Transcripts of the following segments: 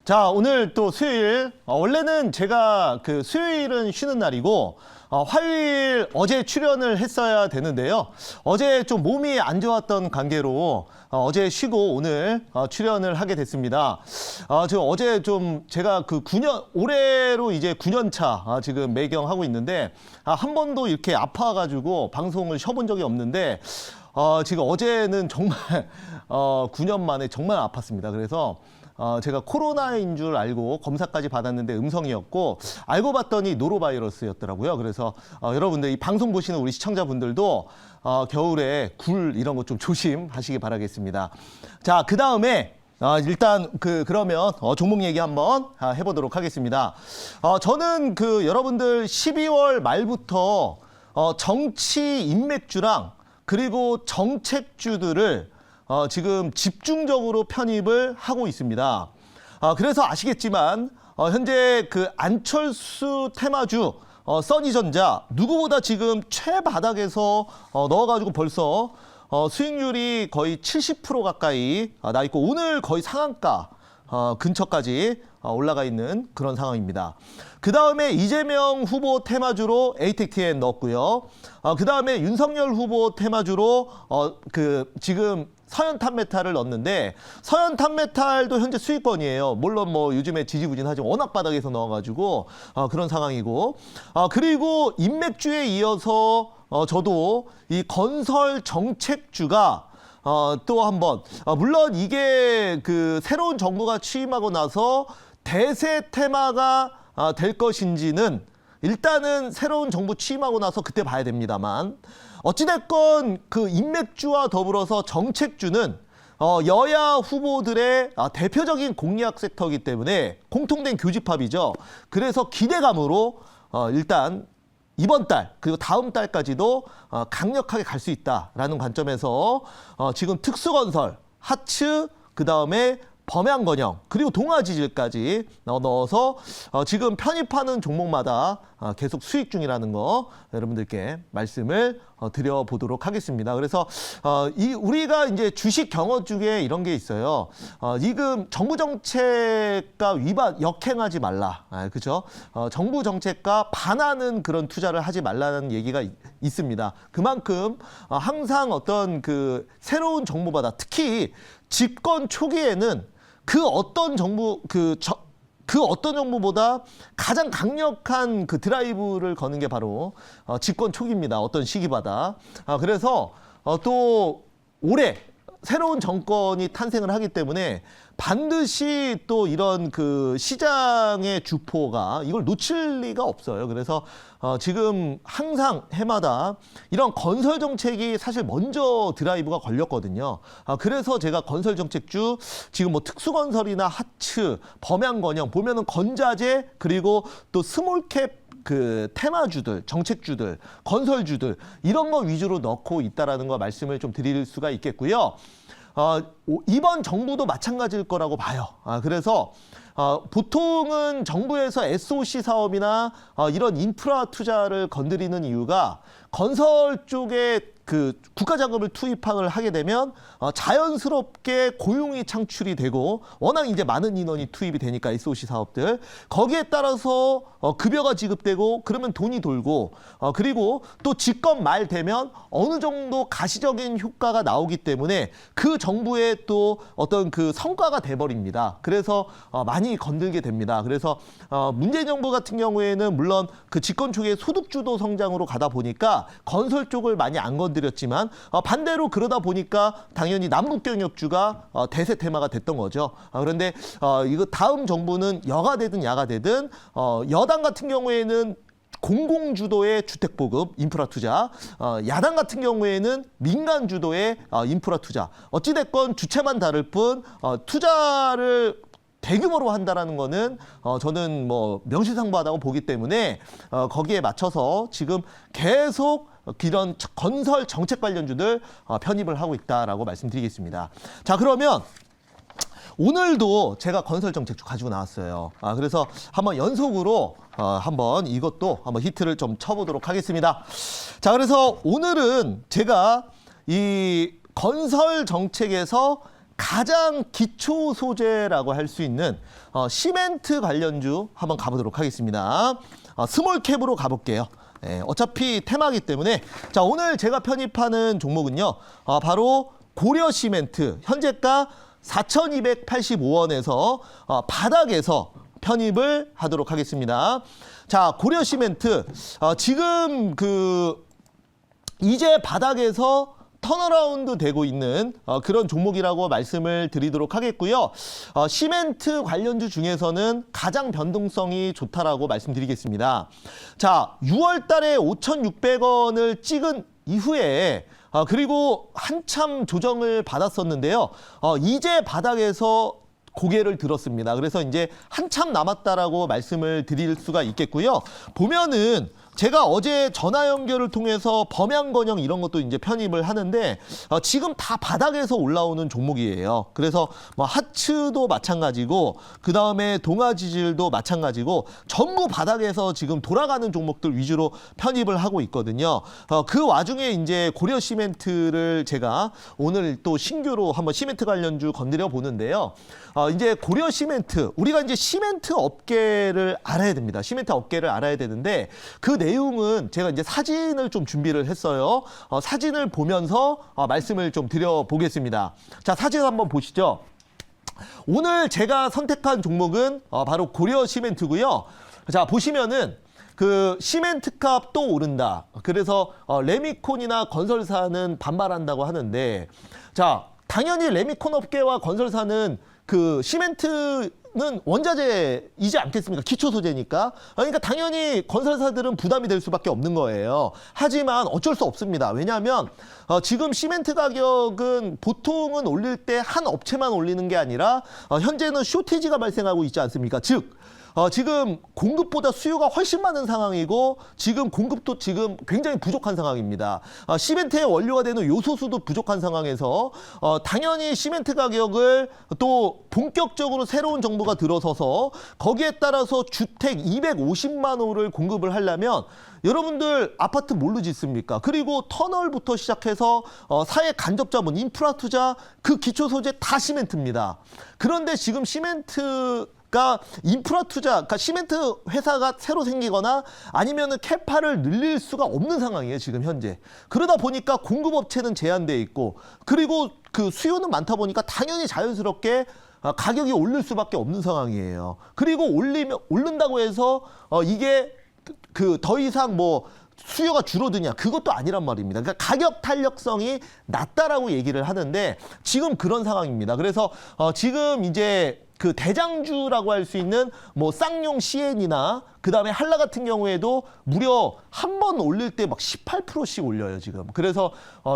자, 오늘 또 수요일. 원래는 제가 그 수요일은 쉬는 날이고, 화요일 어제 출연을 했어야 되는데요. 어제 좀 몸이 안 좋았던 관계로 어제 쉬고 오늘 출연을 하게 됐습니다. 저 어제 좀 제가 그 9년, 올해로 이제 9년 차 지금 매경하고 있는데, 한 번도 이렇게 아파가지고 방송을 쉬어본 적이 없는데, 지금 어제는 정말 9년 만에 정말 아팠습니다. 그래서 제가 코로나인 줄 알고 검사까지 받았는데 음성이었고, 알고 봤더니 노로바이러스였더라고요. 그래서 여러분들 이 방송 보시는 우리 시청자분들도 겨울에 굴 이런 거 좀 조심하시기 바라겠습니다. 자, 그 다음에 일단 그러면 종목 얘기 한번 해보도록 하겠습니다. 저는 여러분들 12월 말부터 정치 인맥주랑 그리고 정책주들을 지금 집중적으로 편입을 하고 있습니다. 그래서 아시겠지만 현재 그 안철수 테마주 써니전자 누구보다 지금 최바닥에서 넣어가지고 벌써 수익률이 거의 70% 가까이 나 있고 오늘 거의 상한가 근처까지 올라가 있는 그런 상황입니다. 그 다음에 이재명 후보 테마주로 에이텍TN 넣었고요. 그 다음에 윤석열 후보 테마주로 지금 서현탄메탈을 넣었는데, 서현탄메탈도 현재 수익권이에요. 물론 뭐 요즘에 지지부진하지만 워낙 바닥에서 넣어가지고 그런 상황이고, 그리고 인맥주에 이어서 저도 이 건설 정책주가 또 한번 물론 이게 새로운 정부가 취임하고 나서 대세 테마가 될 것인지는 일단은 새로운 정부 취임하고 나서 그때 봐야 됩니다만, 어찌됐건 인맥주와 더불어서 정책주는 여야 후보들의 대표적인 공약 섹터이기 때문에 공통된 교집합이죠. 그래서 기대감으로 일단 이번 달 그리고 다음 달까지도 강력하게 갈 수 있다라는 관점에서 지금 특수건설, 하츠, 그 다음에 범양건영 그리고 동아지질까지 넣어서 지금 편입하는 종목마다 계속 수익 중이라는 거 여러분들께 말씀을 드려보도록 하겠습니다. 그래서 우리가 이제 주식 경어 중에 이런 게 있어요. 지금 정부 정책과 역행하지 말라. 그렇죠? 정부 정책과 반하는 그런 투자를 하지 말라는 얘기가 있습니다. 그만큼 항상 어떤 새로운 정부마다 특히 집권 초기에는 그 어떤 정부보다 가장 강력한 드라이브를 거는 게 바로 집권 초기입니다. 어떤 시기마다. 그래서 또 올해 새로운 정권이 탄생을 하기 때문에 반드시 또 이런 시장의 주포가 이걸 놓칠 리가 없어요. 그래서 지금 항상 해마다 이런 건설 정책이 사실 먼저 드라이브가 걸렸거든요. 그래서 제가 건설 정책주 지금 뭐 특수건설이나 하츠, 범양건영 보면은 건자재 그리고 또 스몰캡 테마주들, 정책주들, 건설주들 이런 거 위주로 넣고 있다라는 거 말씀을 좀 드릴 수가 있겠고요. 이번 정부도 마찬가지일 거라고 봐요. 그래서 보통은 정부에서 SOC 사업이나 이런 인프라 투자를 건드리는 이유가 건설 쪽에 국가 자금을 투입을 하게 되면 자연스럽게 고용이 창출이 되고 워낙 이제 많은 인원이 투입이 되니까 SOC 사업들 거기에 따라서 급여가 지급되고 그러면 돈이 돌고 그리고 또 집권 말 되면 어느 정도 가시적인 효과가 나오기 때문에 그 정부의 또 어떤 성과가 돼버립니다. 그래서 많이 건들게 됩니다. 그래서 문재인 정부 같은 경우에는 물론 집권 초기에 소득주도 성장으로 가다 보니까 건설 쪽을 많이 안 건드렸지만 반대로 그러다 보니까 당연히 남북경협주가 대세 테마가 됐던 거죠. 그런데 이거 다음 정부는 여가 되든 야가 되든 여당 같은 경우에는 공공주도의 주택보급, 인프라 투자, 야당 같은 경우에는 민간 주도의 인프라 투자. 어찌됐건 주체만 다를 뿐 투자를 대규모로 한다라는 거는 저는 뭐 명실상부하다고 보기 때문에 거기에 맞춰서 지금 계속 이런 건설 정책 관련주들 편입을 하고 있다라고 말씀드리겠습니다. 자, 그러면 오늘도 제가 건설 정책주 가지고 나왔어요. 그래서 한번 연속으로 한번 이것도 한번 히트를 좀 쳐보도록 하겠습니다. 자, 그래서 오늘은 제가 이 건설 정책에서 가장 기초 소재라고 할 수 있는 시멘트 관련주 한번 가보도록 하겠습니다. 스몰캡으로 가볼게요. 어차피 테마이기 때문에 자, 오늘 제가 편입하는 종목은요. 바로 고려시멘트 현재가 4,285원에서 바닥에서 편입을 하도록 하겠습니다. 자, 고려시멘트 지금 이제 바닥에서 턴어라운드 되고 있는 그런 종목이라고 말씀을 드리도록 하겠고요. 시멘트 관련주 중에서는 가장 변동성이 좋다라고 말씀드리겠습니다. 자, 6월 달에 5,600원을 찍은 이후에 그리고 한참 조정을 받았었는데요. 이제 바닥에서 고개를 들었습니다. 그래서 이제 한참 남았다라고 말씀을 드릴 수가 있겠고요. 보면은 제가 어제 전화 연결을 통해서 범양건영 이런 것도 이제 편입을 하는데 지금 다 바닥에서 올라오는 종목이에요. 그래서 뭐 하츠도 마찬가지고 그 다음에 동아지질도 마찬가지고 전부 바닥에서 지금 돌아가는 종목들 위주로 편입을 하고 있거든요. 그 와중에 이제 고려시멘트를 제가 오늘 또 신규로 한번 시멘트 관련주 건드려 보는데요. 이제 고려시멘트 우리가 이제 시멘트 업계를 알아야 됩니다. 시멘트 업계를 알아야 되는데 그 내용은 제가 이제 사진을 좀 준비를 했어요. 사진을 보면서 말씀을 좀 드려보겠습니다. 자, 사진 한번 보시죠. 오늘 제가 선택한 종목은 바로 고려시멘트고요. 자, 보시면은 그 시멘트 값 또 오른다. 그래서 레미콘이나 건설사는 반발한다고 하는데 자, 당연히 레미콘 업계와 건설사는 그 시멘트는 원자재이지 않겠습니까? 기초 소재니까. 그러니까 당연히 건설사들은 부담이 될 수밖에 없는 거예요. 하지만 어쩔 수 없습니다. 왜냐하면 지금 시멘트 가격은 보통은 올릴 때 한 업체만 올리는 게 아니라 현재는 쇼티지가 발생하고 있지 않습니까? 즉 지금 공급보다 수요가 훨씬 많은 상황이고 지금 공급도 지금 굉장히 부족한 상황입니다. 시멘트의 원료가 되는 요소수도 부족한 상황에서 당연히 시멘트 가격을 또 본격적으로 새로운 정부가 들어서서 거기에 따라서 주택 250만 호를 공급을 하려면 여러분들 아파트 뭘로 짓습니까? 그리고 터널부터 시작해서 사회 간접자본, 인프라 투자, 그 기초 소재 다 시멘트입니다. 그런데 지금 시멘트가 인프라 투자, 그러니까 시멘트 회사가 새로 생기거나 아니면은 캐파를 늘릴 수가 없는 상황이에요, 지금 현재. 그러다 보니까 공급업체는 제한돼 있고, 그리고 그 수요는 많다 보니까 당연히 자연스럽게 가격이 오를 수밖에 없는 상황이에요. 그리고 오른다고 해서 이게 더 이상 뭐 수요가 줄어드냐, 그것도 아니란 말입니다. 그러니까 가격 탄력성이 낮다라고 얘기를 하는데 지금 그런 상황입니다. 그래서 지금 이제 그 대장주라고 할 수 있는 뭐 쌍용 CN이나 그 다음에 한라 같은 경우에도 무려 한 번 올릴 때 막 18%씩 올려요, 지금. 그래서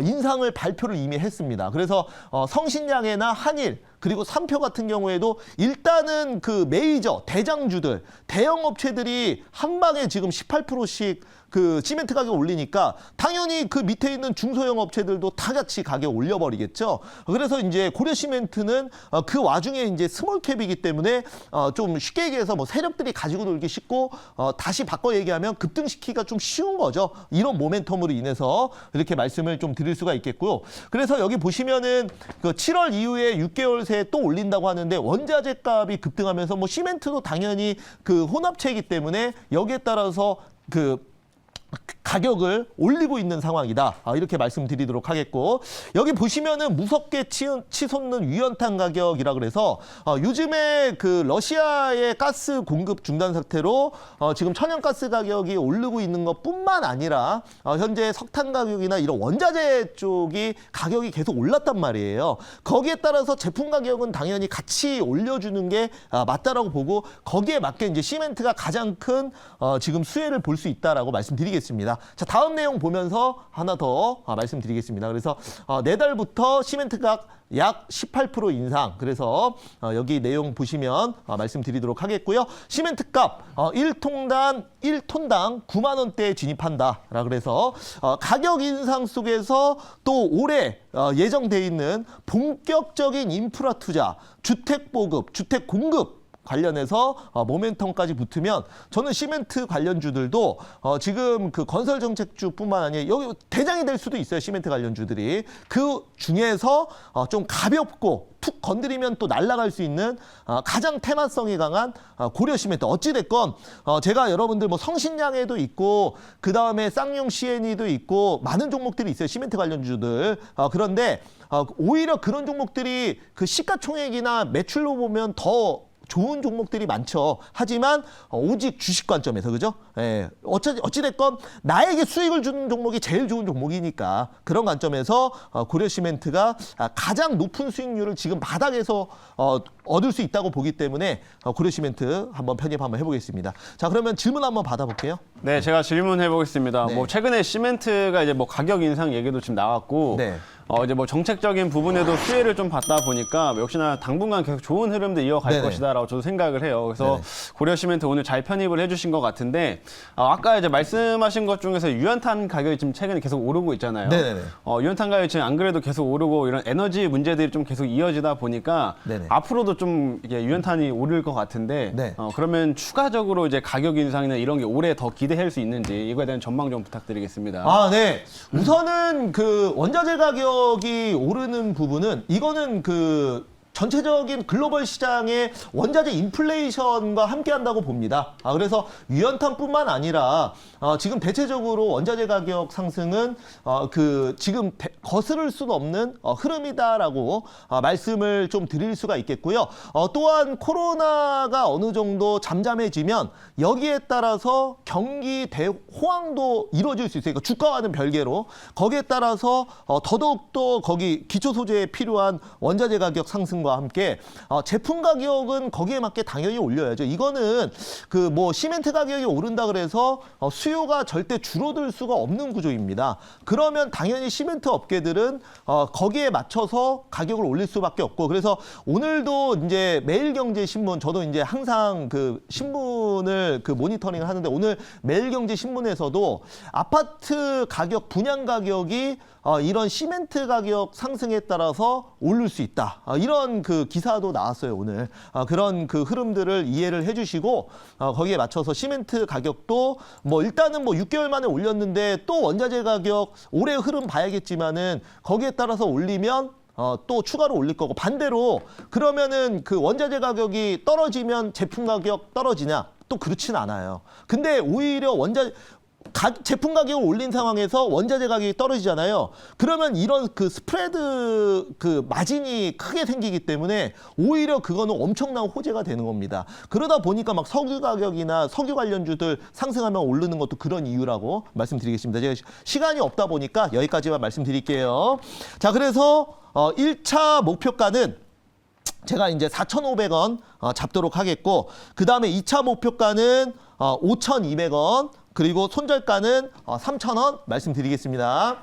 인상을 발표를 이미 했습니다. 그래서 성신양해나 한일 그리고 삼표 같은 경우에도 일단은 그 메이저 대장주들, 대형 업체들이 한 방에 지금 18%씩 그 시멘트 가격 올리니까 당연히 그 밑에 있는 중소형 업체들도 다 같이 가격 올려버리겠죠. 그래서 이제 고려시멘트는 그 와중에 이제 스몰캡이기 때문에 좀 쉽게 얘기해서 뭐 세력들이 가지고 놀기 쉽고 다시 바꿔 얘기하면 급등시키기가 좀 쉬운 거죠. 이런 모멘텀으로 인해서 이렇게 말씀을 좀 드릴 수가 있겠고요. 그래서 여기 보시면은 그 7월 이후에 6개월 새에 또 올린다고 하는데 원자재 값이 급등하면서 뭐 시멘트도 당연히 그 혼합체이기 때문에 여기에 따라서 그 가격을 올리고 있는 상황이다. 이렇게 말씀드리도록 하겠고, 여기 보시면은 무섭게 치솟는 유연탄 가격이라 그래서 요즘에 그 러시아의 가스 공급 중단 사태로 지금 천연가스 가격이 오르고 있는 것뿐만 아니라 현재 석탄 가격이나 이런 원자재 쪽이 가격이 계속 올랐단 말이에요. 거기에 따라서 제품 가격은 당연히 같이 올려주는 게 맞다라고 보고, 거기에 맞게 이제 시멘트가 가장 큰 지금 수혜를 볼 수 있다라고 말씀드리겠습니다. 자, 다음 내용 보면서 하나 더 말씀드리겠습니다. 그래서 내달부터 시멘트가 약 18% 인상. 그래서 여기 내용 보시면 말씀드리도록 하겠고요. 시멘트 값 1톤당 9만 원대에 진입한다. 그래서 가격 인상 속에서 또 올해 예정돼 있는 본격적인 인프라 투자, 주택 보급, 주택 공급 관련해서 모멘텀까지 붙으면 저는 시멘트 관련주들도 지금 그 건설 정책주뿐만 아니라 여기 대장이 될 수도 있어요. 시멘트 관련주들이. 그 중에서 좀 가볍고 툭 건드리면 또 날아갈 수 있는 가장 테마성이 강한 고려 시멘트. 어찌됐건 제가 여러분들 뭐 성신양에도 있고 그다음에 쌍용 CNE도 있고 많은 종목들이 있어요. 시멘트 관련주들. 그런데 오히려 그런 종목들이 그 시가총액이나 매출로 보면 더 좋은 종목들이 많죠. 하지만 오직 주식 관점에서 그죠? 예, 어찌됐건 나에게 수익을 주는 종목이 제일 좋은 종목이니까 그런 관점에서 고려시멘트가 가장 높은 수익률을 지금 바닥에서 얻을 수 있다고 보기 때문에 고려시멘트 한번 편입 한번 해보겠습니다. 자, 그러면 질문 한번 받아볼게요. 네, 제가 질문해 보겠습니다. 네. 뭐 최근에 시멘트가 이제 뭐 가격 인상 얘기도 지금 나왔고, 네. 이제 뭐 정책적인 부분에도 수혜를 좀 받다 보니까 역시나 당분간 계속 좋은 흐름도 이어갈 네네. 것이다라고 저도 생각을 해요. 그래서 네네. 고려 시멘트 오늘 잘 편입을 해주신 것 같은데, 아까 이제 말씀하신 것 중에서 유연탄 가격이 지금 최근에 계속 오르고 있잖아요. 네네네. 유연탄 가격이 지금 안 그래도 계속 오르고 이런 에너지 문제들이 좀 계속 이어지다 보니까 네네. 앞으로도 좀 이게 유연탄이 오를 것 같은데, 네. 그러면 추가적으로 이제 가격 인상이나 이런 게 올해 더 기대할 수 있는지 이거에 대한 전망 좀 부탁드리겠습니다. 네. 우선은 그 원자재 가격이 오르는 부분은 이거는 그 전체적인 글로벌 시장의 원자재 인플레이션과 함께 한다고 봅니다. 그래서 유연탄뿐만 아니라 지금 대체적으로 원자재 가격 상승은 그 지금 거스를 수는 없는 흐름이다라고 말씀을 좀 드릴 수가 있겠고요. 또한 코로나가 어느 정도 잠잠해지면 여기에 따라서 경기 대호황도 이루어질 수 있어요. 그러니까 주가와는 별개로 거기에 따라서 더더욱더 거기 기초 소재에 필요한 원자재 가격 상승과 함께 제품 가격은 거기에 맞게 당연히 올려야죠. 이거는 그 뭐 시멘트 가격이 오른다 그래서 수요가 절대 줄어들 수가 없는 구조입니다. 그러면 당연히 시멘트 업계들은 거기에 맞춰서 가격을 올릴 수밖에 없고, 그래서 오늘도 이제 매일경제신문, 저도 이제 항상 그 신문을 그 모니터링을 하는데 오늘 매일경제신문에서도 아파트 가격, 분양 가격이 이런 시멘트 가격 상승에 따라서 오를 수 있다. 이런 그 기사도 나왔어요, 오늘. 그런 그 흐름들을 이해를 해주시고 거기에 맞춰서 시멘트 가격도 뭐 일단은 뭐 6개월 만에 올렸는데 또 원자재 가격 올해 흐름 봐야겠지만은 거기에 따라서 올리면 또 추가로 올릴 거고, 반대로 그러면은 그 원자재 가격이 떨어지면 제품 가격 떨어지냐? 또 그렇진 않아요. 근데 오히려 제품 가격을 올린 상황에서 원자재 가격이 떨어지잖아요. 그러면 이런 그 스프레드 그 마진이 크게 생기기 때문에 오히려 그거는 엄청난 호재가 되는 겁니다. 그러다 보니까 막 석유 가격이나 석유 관련주들 상승하면 오르는 것도 그런 이유라고 말씀드리겠습니다. 제가 시간이 없다 보니까 여기까지만 말씀드릴게요. 자, 그래서 1차 목표가는 제가 이제 4,500원 잡도록 하겠고, 그 다음에 2차 목표가는 5,200원, 그리고 손절가는 3,000원 말씀드리겠습니다.